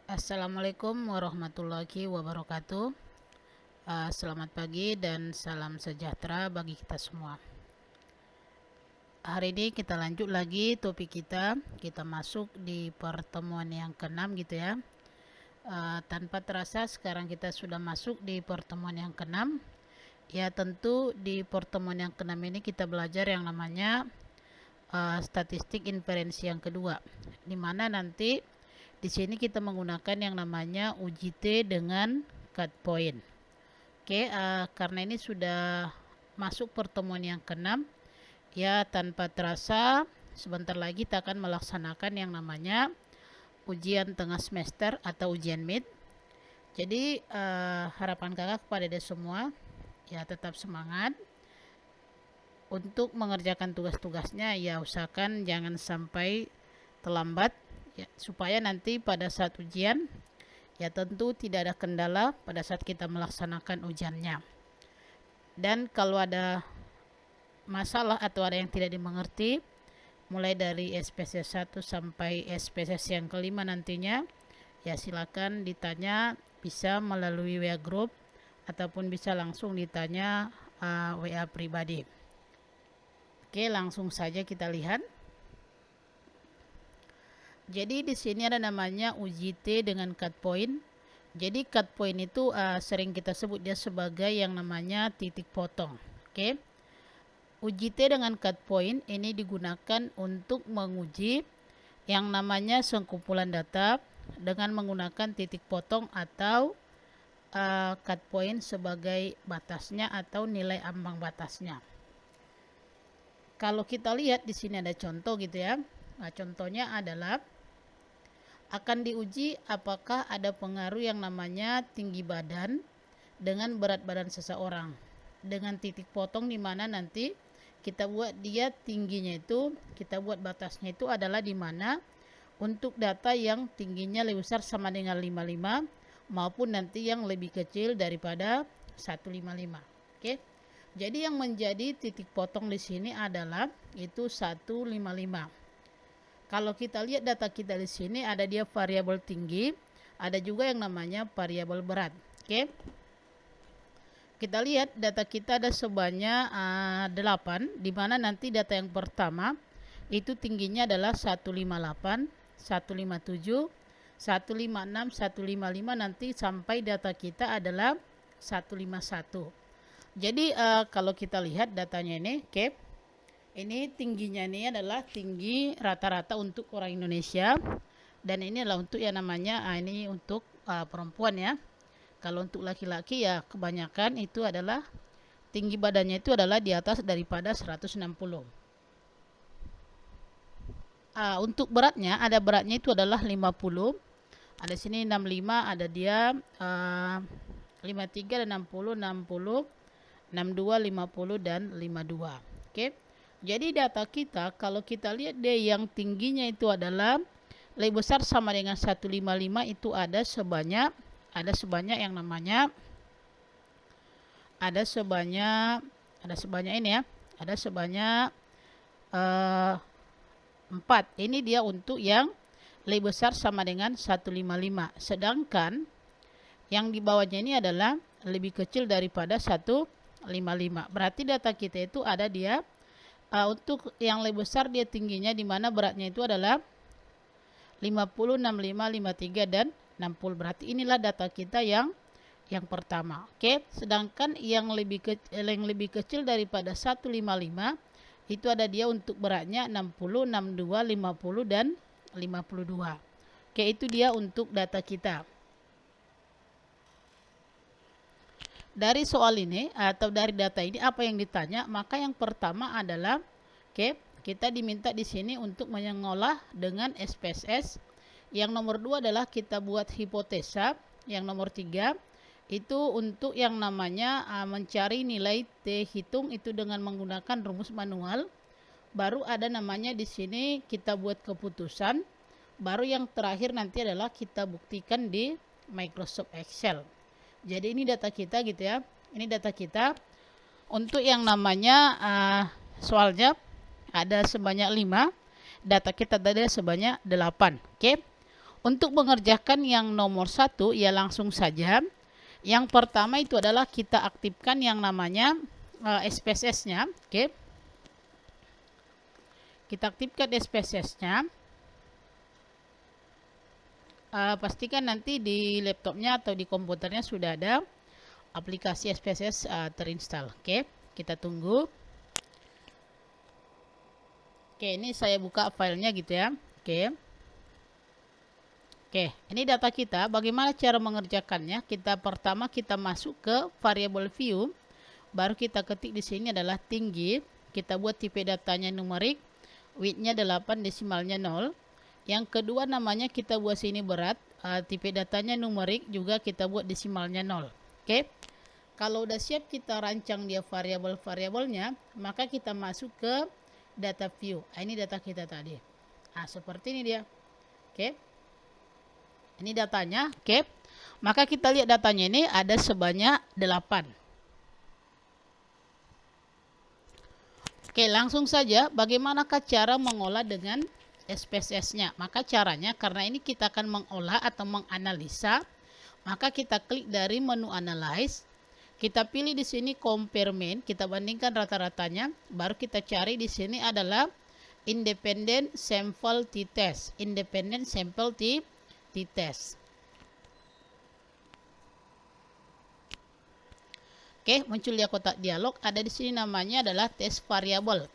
Assalamualaikum warahmatullahi wabarakatuh. Selamat pagi dan salam sejahtera bagi kita semua. Hari ini kita lanjut lagi topik kita. Kita masuk di pertemuan yang ke-6 gitu ya. Tanpa terasa sekarang kita sudah masuk di pertemuan yang ke-6. Ya tentu di pertemuan yang ke-6 ini kita belajar yang namanya statistik inferensi yang kedua, di mana nanti di sini kita menggunakan yang namanya uji T dengan cut point. Oke, karena ini sudah masuk pertemuan yang ke-6, ya tanpa terasa sebentar lagi kita akan melaksanakan yang namanya ujian tengah semester atau ujian mid. Jadi harapan kakak kepada dia semua, ya tetap semangat untuk mengerjakan tugas-tugasnya. Ya usahakan jangan sampai terlambat, ya, supaya nanti pada saat ujian ya tentu tidak ada kendala pada saat kita melaksanakan ujiannya. Dan kalau ada masalah atau ada yang tidak dimengerti, mulai dari SPSS 1 sampai SPSS yang kelima nantinya, ya silakan ditanya, bisa melalui WA group ataupun bisa langsung ditanya WA pribadi. Oke, langsung saja kita lihat. Jadi di sini ada namanya uji T dengan cut point. Jadi cut point itu sering kita sebut dia sebagai yang namanya titik potong. Oke. Uji T dengan cut point ini digunakan untuk menguji yang namanya sengkumpulan data dengan menggunakan titik potong atau cut point sebagai batasnya atau nilai ambang batasnya. Kalau kita lihat di sini ada contoh gitu ya. Nah, contohnya adalah akan diuji apakah ada pengaruh yang namanya tinggi badan dengan berat badan seseorang dengan titik potong, di mana nanti kita buat dia tingginya itu, kita buat batasnya itu adalah di mana untuk data yang tingginya lebih besar sama dengan 55 maupun nanti yang lebih kecil daripada 155. Oke. Jadi yang menjadi titik potong di sini adalah itu 155. Kalau kita lihat data kita di sini ada dia variabel tinggi, ada juga yang namanya variabel berat. Oke. Kita lihat data kita ada sebanyak 8, di mana nanti data yang pertama itu tingginya adalah 158, 157, 156, 155, nanti sampai data kita adalah 151. Jadi kalau kita lihat datanya ini, oke. Ini tingginya ini adalah tinggi rata-rata untuk orang Indonesia, dan ini adalah untuk yang namanya ini untuk perempuan ya. Kalau untuk laki-laki ya kebanyakan itu adalah tinggi badannya itu adalah di atas daripada 160. Untuk beratnya itu adalah 50. Ada sini 65, ada dia 53 dan 60, 60, 62, 50 dan 52. Oke. Jadi data kita kalau kita lihat dia yang tingginya itu adalah lebih besar sama dengan 155, itu ada sebanyak yang namanya ada sebanyak ini ya. Ada sebanyak 4. Ini dia untuk yang lebih besar sama dengan 155. Sedangkan yang di bawahnya ini adalah lebih kecil daripada 155. Berarti data kita itu ada dia untuk yang lebih besar dia tingginya, di mana beratnya itu adalah 50, 65, 53 dan 60. Berarti inilah data kita yang pertama. Oke, sedangkan yang lebih kecil daripada 155 itu ada dia untuk beratnya 60, 62, 50 dan 52. Oke, itu dia untuk data kita. Dari soal ini atau dari data ini apa yang ditanya? Maka yang pertama adalah kita diminta di sini untuk mengolah dengan SPSS. Yang nomor 2 adalah kita buat hipotesa. Yang nomor 3 itu untuk yang namanya mencari nilai T hitung itu dengan menggunakan rumus manual. Baru ada namanya di sini kita buat keputusan. Baru yang terakhir nanti adalah kita buktikan di Microsoft Excel. Jadi ini data kita gitu ya. Ini data kita. Untuk yang namanya soalnya ada sebanyak 5. Data kita tadi sebanyak 8. Oke. Untuk mengerjakan yang nomor 1 ya langsung saja. Yang pertama itu adalah kita aktifkan yang namanya SPSS-nya. Oke. Kita aktifkan SPSS-nya. Pastikan nanti di laptopnya atau di komputernya sudah ada aplikasi SPSS terinstall. Oke, kita tunggu. Oke, ini saya buka filenya gitu ya. Oke. Oke, ini data kita. Bagaimana cara mengerjakannya? Pertama kita masuk ke variable view. Baru kita ketik di sini adalah tinggi. Kita buat tipe datanya numerik. Width-nya 8, desimalnya 0. Yang kedua namanya kita buat sini berat. Tipe datanya numerik, juga kita buat desimalnya 0. Oke. Kalau udah siap kita rancang dia variabel-variabelnya, maka kita masuk ke data view. Ini data kita tadi. Seperti ini dia. Oke. Ini datanya. Oke. Maka kita lihat datanya ini ada sebanyak 8. Oke, langsung saja bagaimanakah cara mengolah dengan SPSS-nya. Maka caranya, karena ini kita akan mengolah atau menganalisa, maka kita klik dari menu analyze. Kita pilih di sini compare mean, kita bandingkan rata-ratanya, baru kita cari di sini adalah independent sample t-test. Independent sample t-test. Oke, muncul dia kotak dialog. Ada di sini namanya adalah test variable.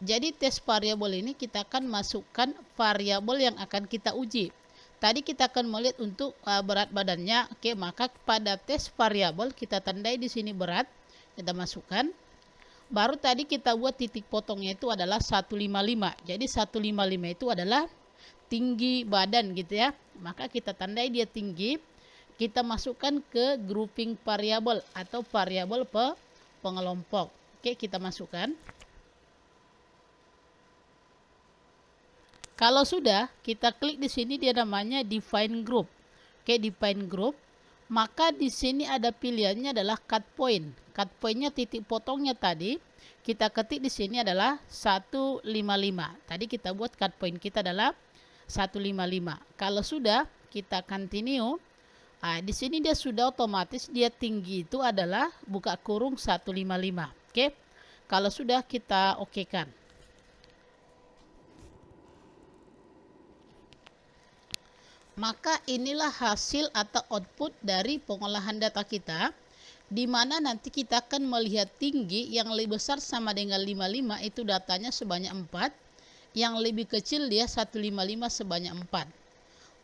Jadi test variable ini kita akan masukkan variabel yang akan kita uji. Tadi kita akan melihat untuk berat badannya. Oke, maka pada test variabel kita tandai di sini berat. Kita masukkan. Baru tadi kita buat titik potongnya itu adalah 155. Jadi 155 itu adalah tinggi badan gitu ya. Maka kita tandai dia tinggi. Kita masukkan ke grouping variabel atau variabel pengelompok. Oke, kita masukkan. Kalau sudah, kita klik di sini dia namanya define group. Oke, define group. Maka di sini ada pilihannya adalah cut point. Cut pointnya titik potongnya tadi kita ketik di sini adalah 155. Tadi kita buat cut point kita adalah 155. Kalau sudah, kita continue. Di sini dia sudah otomatis dia tinggi itu adalah buka kurung 155. Oke. Kalau sudah kita okekan. Maka inilah hasil atau output dari pengolahan data kita, di mana nanti kita akan melihat tinggi yang lebih besar sama dengan 55 itu datanya sebanyak 4, yang lebih kecil dia 155 sebanyak 4.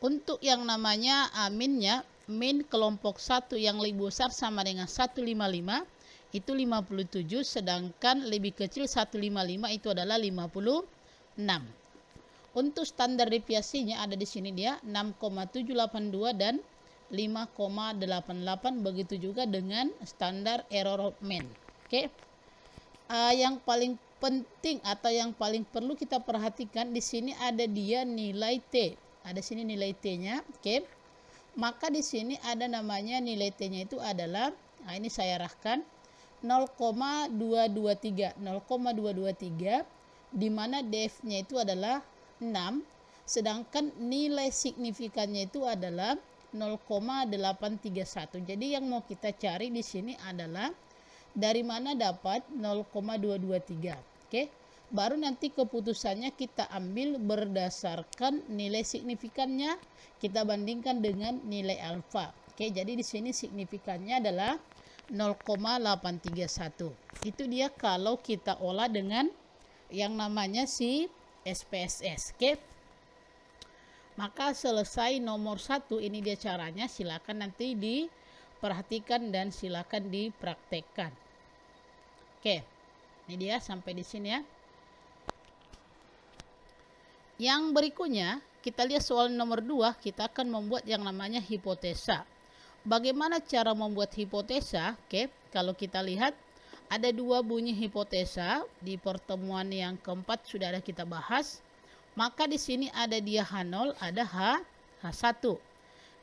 Untuk yang namanya minnya, min kelompok 1 yang lebih besar sama dengan 155 itu 57, sedangkan lebih kecil 155 itu adalah 56. Untuk standar deviasinya ada di sini dia 6,782 dan 5,88, begitu juga dengan standar error of mean. Oke. Yang paling penting atau yang paling perlu kita perhatikan di sini ada dia nilai T. Ada sini nilai T-nya. Oke. Maka di sini ada namanya nilai T-nya itu adalah, ini saya arahkan 0,223, 0,223, di mana def-nya itu adalah 6, sedangkan nilai signifikannya itu adalah 0,831. Jadi yang mau kita cari di sini adalah dari mana dapat 0,223. Oke. Baru nanti keputusannya kita ambil berdasarkan nilai signifikannya, kita bandingkan dengan nilai alfa. Oke, jadi di sini signifikannya adalah 0,831. Itu dia kalau kita olah dengan yang namanya si SPSS. Oke. Maka selesai nomor 1, ini dia caranya. Silakan nanti diperhatikan dan silakan dipraktekkan. Oke. Ini dia sampai di sini ya. Yang berikutnya, kita lihat soal nomor 2, kita akan membuat yang namanya hipotesa. Bagaimana cara membuat hipotesa? Oke, kalau kita lihat ada 2 bunyi hipotesa di pertemuan yang keempat sudah ada kita bahas. Maka di sini ada dia H0, ada H1.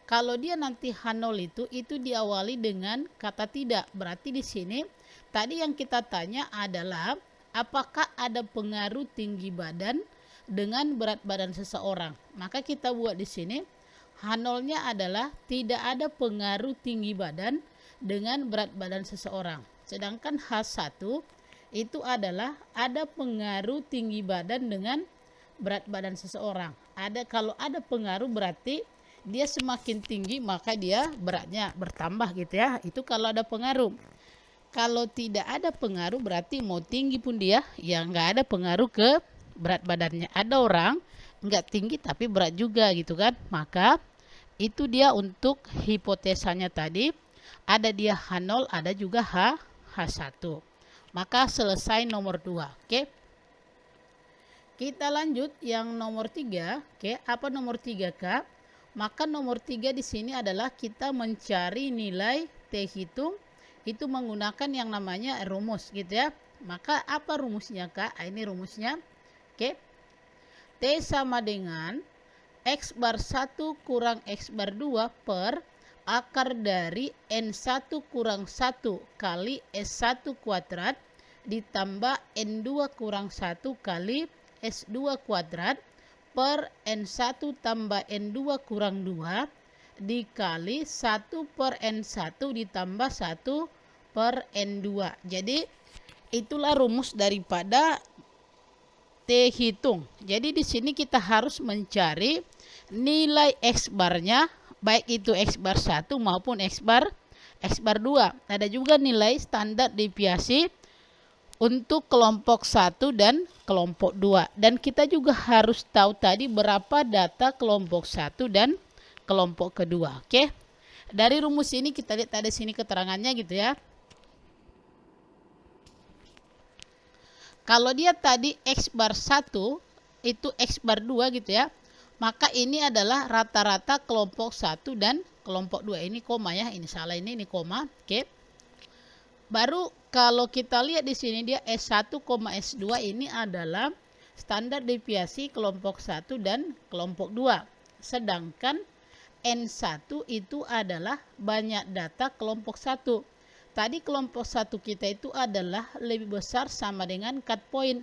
Kalau dia nanti H0 itu diawali dengan kata tidak. Berarti di sini tadi yang kita tanya adalah apakah ada pengaruh tinggi badan dengan berat badan seseorang. Maka kita buat di sini H0-nya adalah tidak ada pengaruh tinggi badan dengan berat badan seseorang. Sedangkan H1 itu adalah ada pengaruh tinggi badan dengan berat badan seseorang. Kalau ada pengaruh berarti dia semakin tinggi maka dia beratnya bertambah gitu ya. Itu kalau ada pengaruh. Kalau tidak ada pengaruh berarti mau tinggi pun dia ya nggak ada pengaruh ke berat badannya. Ada orang nggak tinggi tapi berat juga gitu kan. Maka itu dia untuk hipotesanya tadi. Ada dia H0, ada juga H1. Maka selesai nomor 2. Oke. Kita lanjut yang nomor 3. Oke, apa nomor 3, Kak? Maka nomor 3 di sini adalah kita mencari nilai T hitung itu menggunakan yang namanya rumus gitu ya. Maka apa rumusnya, Kak? Ini rumusnya. Oke. T sama dengan X bar 1 kurang X bar 2 per akar dari N1 kurang 1 kali S1 kuadrat ditambah N2 kurang 1 kali S2 kuadrat per N1 tambah N2 kurang 2 dikali 1 per N1 ditambah 1 per N2. Jadi itulah rumus daripada T hitung. Jadi di sini kita harus mencari nilai X barnya, baik itu X bar 1 maupun X bar 2. Ada juga nilai standar deviasi untuk kelompok 1 dan kelompok 2. Dan kita juga harus tahu tadi berapa data kelompok 1 dan kelompok kedua. Oke. Dari rumus ini kita lihat ada sini keterangannya gitu ya. Kalau dia tadi X bar 1 itu X bar 2 gitu ya. Maka ini adalah rata-rata kelompok 1 dan kelompok 2. Ini koma ya, ini salah ini koma. Oke. Baru kalau kita lihat di sini dia S1, S2 ini adalah standar deviasi kelompok 1 dan kelompok 2. Sedangkan N1 itu adalah banyak data kelompok 1. Tadi kelompok 1 kita itu adalah lebih besar sama dengan cut point.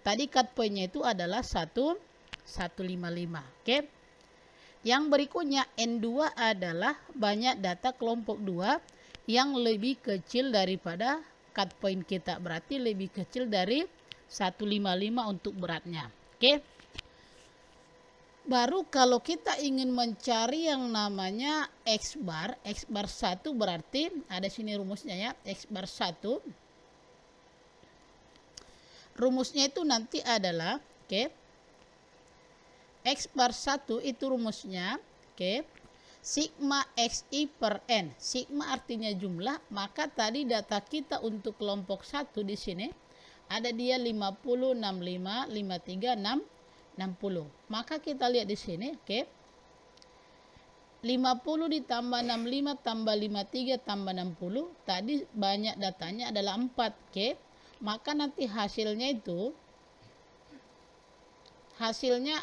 Tadi cut pointnya itu adalah 1,155. Oke. Yang berikutnya N2 adalah banyak data kelompok 2 yang lebih kecil daripada cut point kita. Berarti lebih kecil dari 155 untuk beratnya. Oke. Baru kalau kita ingin mencari yang namanya X bar 1 berarti ada sini rumusnya ya. X bar 1. Rumusnya itu nanti adalah oke. X bar 1 itu rumusnya oke. Sigma XI per N. Sigma artinya jumlah, maka tadi data kita untuk kelompok 1 di sini ada dia 50, 65, 53, 60. Maka kita lihat di sini, oke. 50 ditambah 65 tambah 53 tambah 60, tadi banyak datanya adalah 4, oke. Maka nanti hasilnya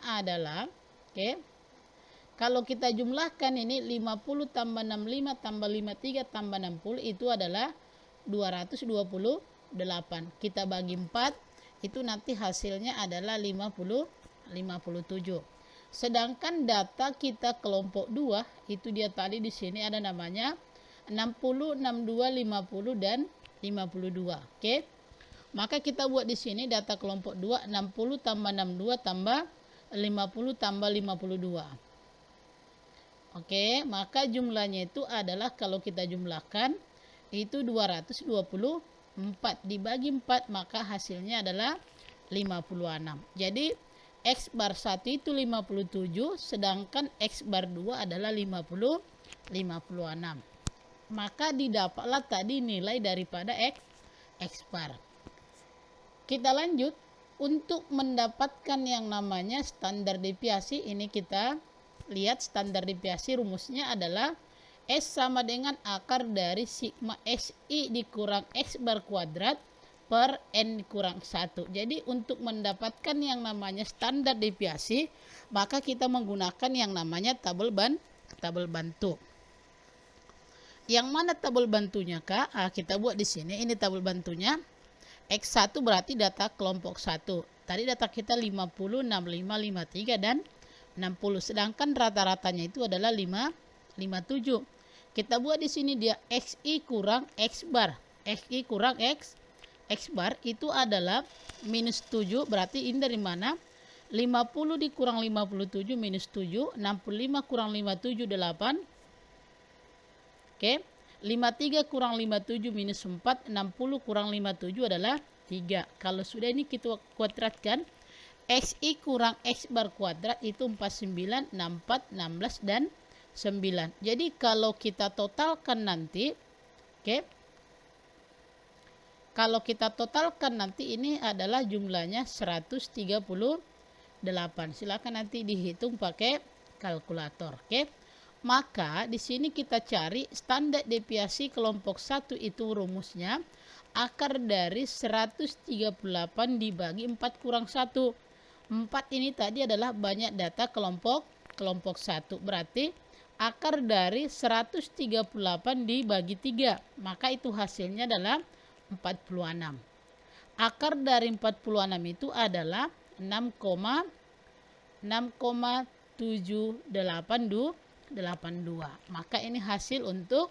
adalah, oke. Kalau kita jumlahkan ini 50 tambah 65 tambah 53 tambah 60 itu adalah 228. Kita bagi 4 itu nanti hasilnya adalah 57. Sedangkan data kita kelompok 2 itu dia tadi di sini ada namanya 60, 62, 50 dan 52. Oke. Maka kita buat di sini data kelompok 2 60 tambah 62 tambah 50 tambah 52. Oke, maka jumlahnya itu adalah kalau kita jumlahkan itu 224 dibagi 4 maka hasilnya adalah 56. Jadi X bar 1 itu 57 sedangkan X bar 2 adalah 56. Maka didapatlah tadi nilai daripada X bar. Kita lanjut untuk mendapatkan yang namanya standar deviasi. Ini kita lihat standar deviasi rumusnya adalah S sama dengan akar dari sigma XI dikurang X bar kuadrat per N kurang 1. Jadi untuk mendapatkan yang namanya standar deviasi maka kita menggunakan yang namanya tabel bantu. Yang mana tabel bantunya, Kak? Kita buat di sini. Ini tabel bantunya. X1 berarti data kelompok 1. Tadi data kita 50, 65, 53 dan 60. Sedangkan rata-ratanya itu adalah 57. Kita buat di sini dia XI kurang X bar. XI kurang X bar itu adalah minus 7. Berarti ini dari mana? 50 dikurang 57 minus 7. 65 kurang 57 8. Oke. 53 kurang 57 minus 4. 60 kurang 57 adalah 3. Kalau sudah ini kita kuadratkan, XI kurang X bar kuadrat itu 49, 64, 16, dan 9. Jadi kalau kita totalkan nanti, oke, kalau kita totalkan nanti ini adalah jumlahnya 138. Silakan nanti dihitung pakai kalkulator, oke. Maka di sini kita cari standar deviasi kelompok 1 itu rumusnya akar dari 138 dibagi 4 kurang 1. 4 ini tadi adalah banyak data kelompok 1. Berarti akar dari 138 dibagi 3. Maka itu hasilnya adalah 46. Akar dari 46 itu adalah 6,7882. Maka ini hasil untuk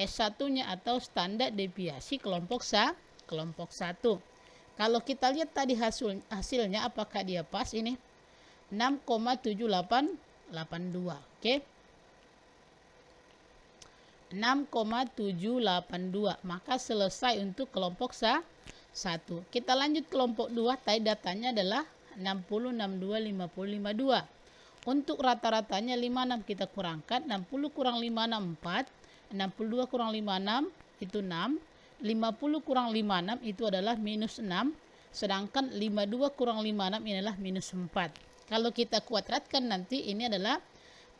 S1-nya atau standar deviasi kelompok 1. Kalau kita lihat tadi hasilnya apakah dia pas ini? 6,7882. Oke. 6,782. Maka selesai untuk kelompok 1. Kita lanjut kelompok 2. Tadi datanya adalah 60, 62, 50, 52. Untuk rata-ratanya 56 kita kurangkan. 60 kurang 56 4. 62 kurang 56 itu 6. 50 kurang 56 itu adalah minus 6. Sedangkan 52 kurang 56 ini adalah minus 4. Kalau kita kuadratkan nanti ini adalah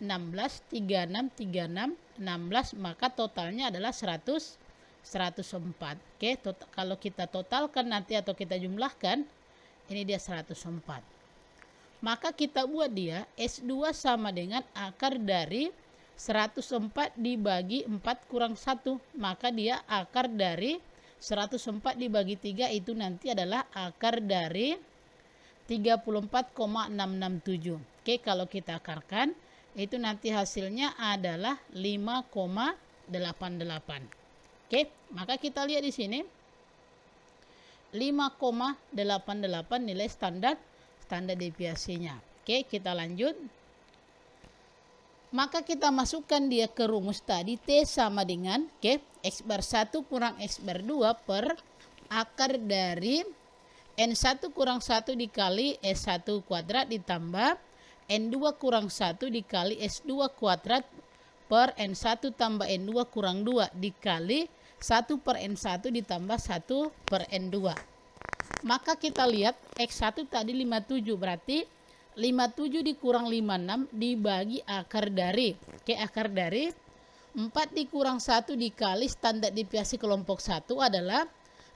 16, 36, 36, 16. Maka totalnya adalah 104. Oke, kalau kita totalkan nanti atau kita jumlahkan, ini dia 104. Maka kita buat dia S2 sama dengan akar dari 104 dibagi 4 kurang 1. Maka dia akar dari 104 dibagi 3 itu nanti adalah akar dari 34,667. Oke, kalau kita akarkan itu nanti hasilnya adalah 5,88. Oke, maka kita lihat di sini 5,88 nilai standar deviasinya. Oke, kita lanjut. Maka kita masukkan dia ke rumus tadi. T sama dengan X bar 1 kurang X bar 2 per akar dari N1 kurang 1 dikali S1 kuadrat ditambah N2 kurang 1 dikali S2 kuadrat per N1 tambah N2 kurang 2 dikali 1 per N1 ditambah 1 per N2. Maka kita lihat X1 tadi 57, berarti 57 dikurang 56 dibagi akar dari. Oke, akar dari 4 dikurang 1 dikali standar deviasi kelompok 1 adalah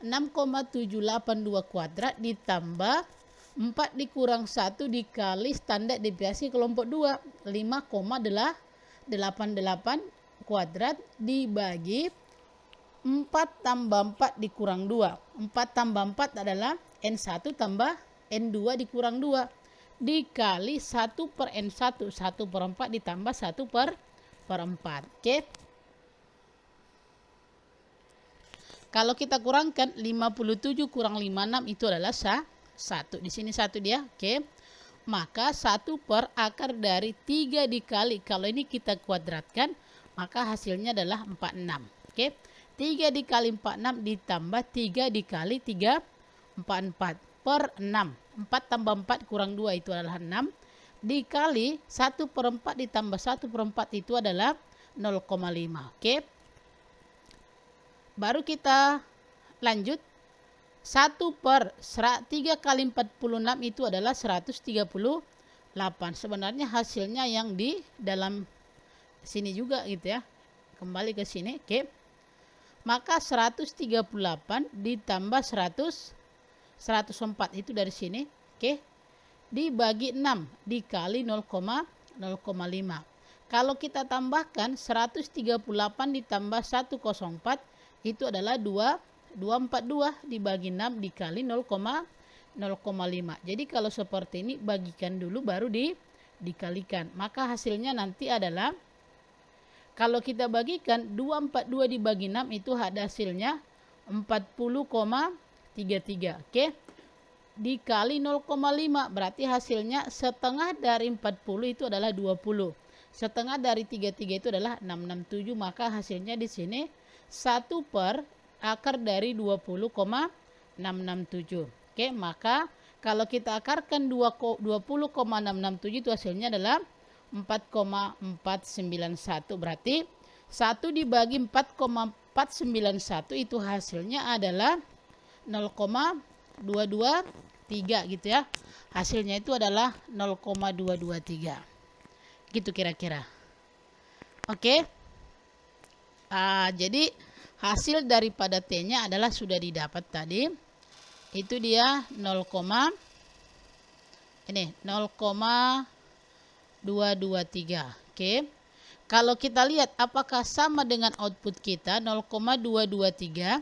6,782 kuadrat ditambah 4 dikurang 1 dikali standar deviasi kelompok 2 5,88 kuadrat dibagi 4 tambah 4 dikurang 2. 4 tambah 4 adalah N1 tambah N2 dikurang 2 dikali 1 per N1. 1 per 4 ditambah 1 per 4. Oke. Kalau kita kurangkan 57 kurang 56 itu adalah 1. Di sini 1 dia. Oke. Maka 1 per akar dari 3 dikali. Kalau ini kita kuadratkan, maka hasilnya adalah 46. Oke. 3 dikali 46 ditambah 3 dikali 3, 44 per 6. 4 tambah 4 kurang 2 itu adalah 6. Dikali 1 per 4 ditambah 1 per 4 itu adalah 0,5. Oke. Baru kita lanjut. 1 per 3 kali 46 itu adalah 138. Sebenarnya hasilnya yang di dalam sini juga gitu ya. Kembali ke sini. Oke. Maka 138 ditambah 104 itu dari sini. Oke. Dibagi 6 dikali 0,5. Kalau kita tambahkan 138 ditambah 104 itu adalah 242 dibagi 6 dikali 0,5. Jadi kalau seperti ini bagikan dulu baru dikalikan. Maka hasilnya nanti adalah, kalau kita bagikan 242 dibagi 6 itu ada hasilnya 40,33. Oke. Dikali 0,5 berarti hasilnya setengah dari 40 itu adalah 20. Setengah dari 33 itu adalah 667, maka hasilnya di sini 1 per akar dari 20,667. Oke, maka kalau kita akarkan 20,667 itu hasilnya adalah 4,491. Berarti 1 dibagi 4,491 itu hasilnya adalah 0,223 gitu ya. Hasilnya itu adalah 0,223. Gitu kira-kira. Oke. Jadi hasil daripada T-nya adalah sudah didapat tadi. Itu dia 0,223. Oke. Kalau kita lihat apakah sama dengan output kita 0,223,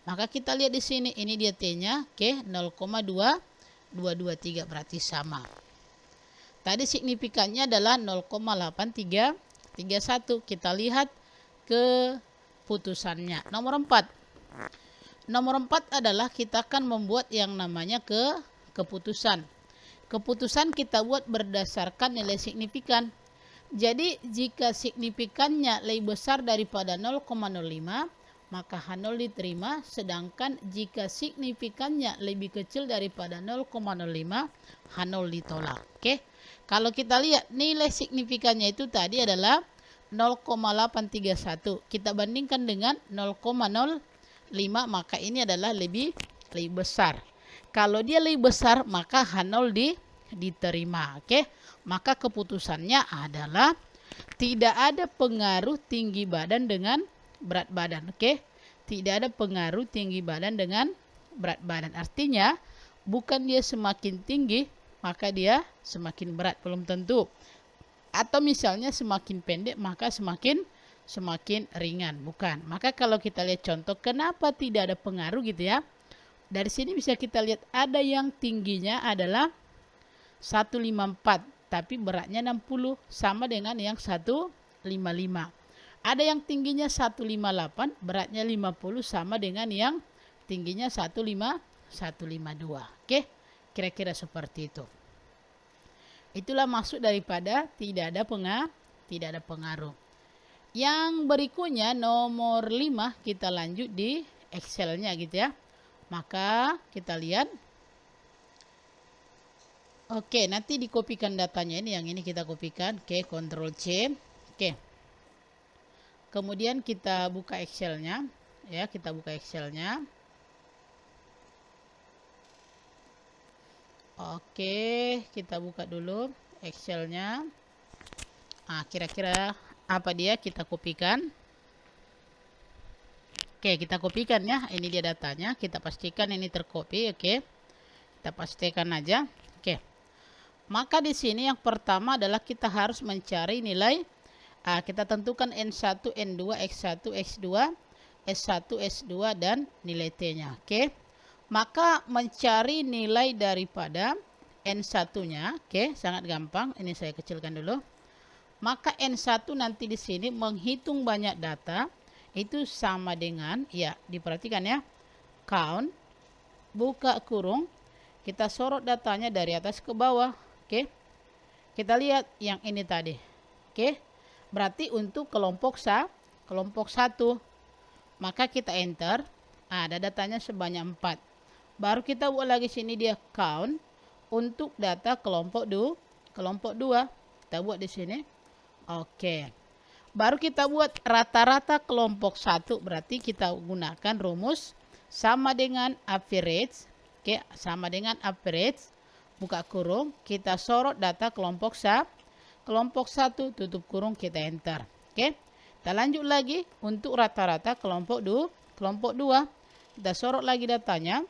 maka kita lihat di sini, ini dia T-nya, oke, 0,223 berarti sama. Tadi signifikannya adalah 0,8331. Kita lihat keputusannya. Nomor 4. Nomor 4 adalah kita akan membuat yang namanya keputusan. Keputusan kita buat berdasarkan nilai signifikan. Jadi jika signifikannya lebih besar daripada 0,05, maka H0 diterima, sedangkan jika signifikannya lebih kecil daripada 0,05, H0 ditolak. Oke. Kalau kita lihat nilai signifikannya itu tadi adalah 0,831. Kita bandingkan dengan 0,05, maka ini adalah lebih besar. Kalau dia lebih besar, maka H0 diterima. Oke. Maka keputusannya adalah tidak ada pengaruh tinggi badan dengan berat badan. Oke. Tidak ada pengaruh tinggi badan dengan berat badan. Artinya bukan dia semakin tinggi maka dia semakin berat, belum tentu. Atau misalnya semakin pendek maka semakin ringan, bukan. Maka kalau kita lihat contoh kenapa tidak ada pengaruh gitu ya. Dari sini bisa kita lihat ada yang tingginya adalah 154 tapi beratnya 60, sama dengan yang 155. Ada yang tingginya 158, beratnya 50, sama dengan yang tingginya 152. Oke, kira-kira seperti itu. Itulah maksud daripada tidak ada pengaruh. Yang berikutnya nomor 5, kita lanjut di Excel-nya gitu ya. Maka kita lihat. Oke, nanti dikopikan datanya ini, yang ini kita kopikan. Oke, Ctrl C. Oke. Kemudian kita buka Excel-nya. Ya, kita buka Excel-nya. Oke, kita buka dulu Excel-nya. Kira-kira apa dia kita kopikan. Oke, kita kopikan ya. Ini dia datanya. Kita pastikan ini tercopy. Oke. Kita pastikan aja. Oke. Maka di sini yang pertama adalah kita harus mencari nilai. Kita tentukan N1, N2, X1, X2, S1, S2 dan nilai T-nya. Oke. Maka mencari nilai daripada N1-nya, oke, sangat gampang. Ini saya kecilkan dulu. Maka N1 nanti di sini menghitung banyak data itu sama dengan, ya, diperhatikan ya. Count, buka kurung, kita sorot datanya dari atas ke bawah. Oke. Kita lihat yang ini tadi. Oke. Berarti untuk kelompok 1, maka kita enter. Ada datanya sebanyak 4. Baru kita buat lagi sini dia count untuk data kelompok 2. Kita buat di sini. Oke. Baru kita buat rata-rata kelompok 1. Berarti kita gunakan rumus sama dengan average. Oke, sama dengan average. Buka kurung, kita sorot data kelompok 1, tutup kurung, kita enter. Oke. Kita lanjut lagi untuk rata-rata kelompok 2. Kita sorot lagi datanya.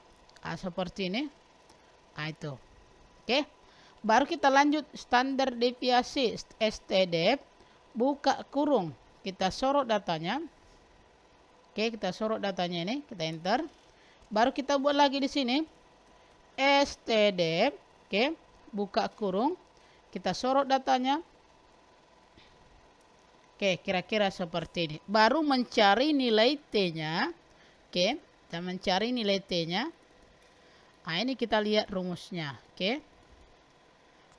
Seperti ini. Itu. Oke. Baru kita lanjut standar deviasi STD. Buka kurung, kita sorot datanya. Oke, kita sorot datanya ini, kita enter. Baru kita buat lagi di sini STD. Oke, buka kurung, Kita sorot datanya. Oke, kira-kira seperti ini. Baru mencari nilai T-nya. Oke, kita mencari nilai T-nya. Nah, ini kita lihat rumusnya. Oke.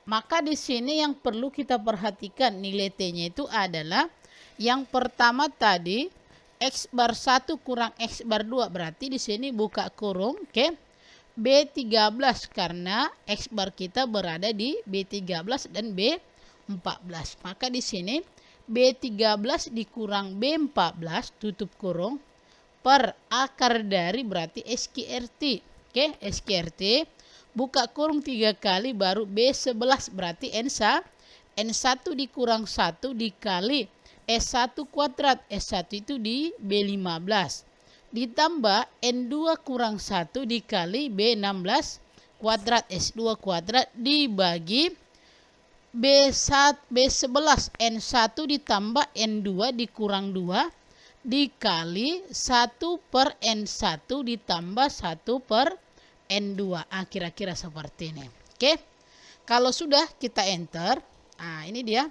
Maka di sini yang perlu kita perhatikan nilai T-nya itu adalah yang pertama tadi X bar 1 kurang X bar 2. Berarti di sini buka kurung. Oke. B13 karena X bar kita berada di B13 dan B14. Maka di sini B13 dikurang B14 tutup kurung per akar dari berarti SQRT. Oke, SQRT buka kurung 3 kali baru B11 berarti N1 dikurang 1 dikali S1 kuadrat. S1 itu di B15 ditambah N2 kurang 1 dikali B16 kuadrat S2 kuadrat dibagi B11 N1 ditambah N2 dikurang 2 dikali 1 per N1 ditambah 1 per N2. Kira-kira seperti ini. Oke. Kalau sudah kita enter, ini dia.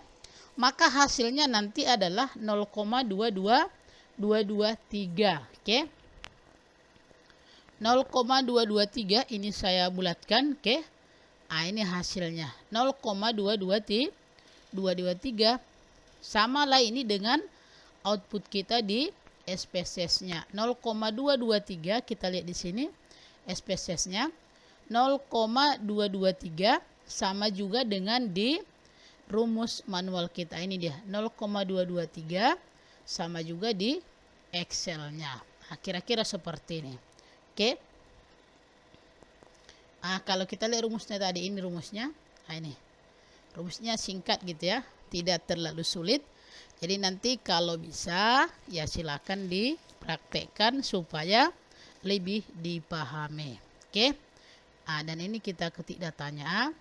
Maka hasilnya nanti adalah 0,22223. Oke. 0,223 ini saya bulatkan. Oke. Ini hasilnya 0,223. Sama lah ini dengan output kita di SPSS-nya 0,223. Kita lihat di sini SPSS-nya 0,223 sama juga dengan di rumus manual kita. Ini dia 0,223 sama juga di Excel-nya. Kira-kira seperti ini. Oke. Kalau kita lihat rumusnya tadi, ini rumusnya. Ini rumusnya singkat gitu ya, tidak terlalu sulit. Jadi nanti kalau bisa ya silakan dipraktekkan supaya lebih dipahami. Oke. Dan ini kita ketik datanya.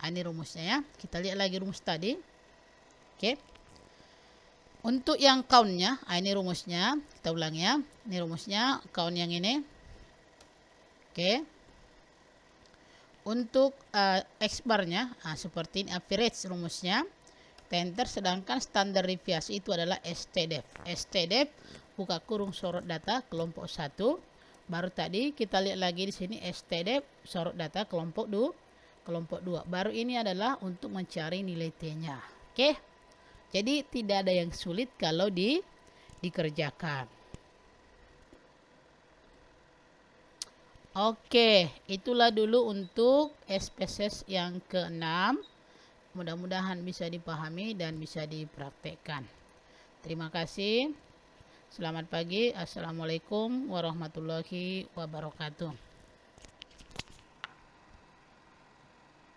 Ini rumusnya ya. Kita lihat lagi rumus tadi. Oke. Untuk yang count-nya, ini rumusnya. Kita ulang ya. Ini rumusnya, count yang ini. Oke. Untuk X bar-nya, seperti ini average rumusnya. Enter, sedangkan standar deviasi itu adalah STDEV. STDEV buka kurung sorot data kelompok 1. Baru tadi kita lihat lagi di sini STDEV sorot data kelompok 2. Baru ini adalah untuk mencari nilai T-nya. Oke. Jadi tidak ada yang sulit kalau dikerjakan. Oke, itulah dulu untuk SPSS yang ke-6. Mudah-mudahan bisa dipahami dan bisa dipraktekkan. Terima kasih. Selamat pagi. Assalamualaikum warahmatullahi wabarakatuh.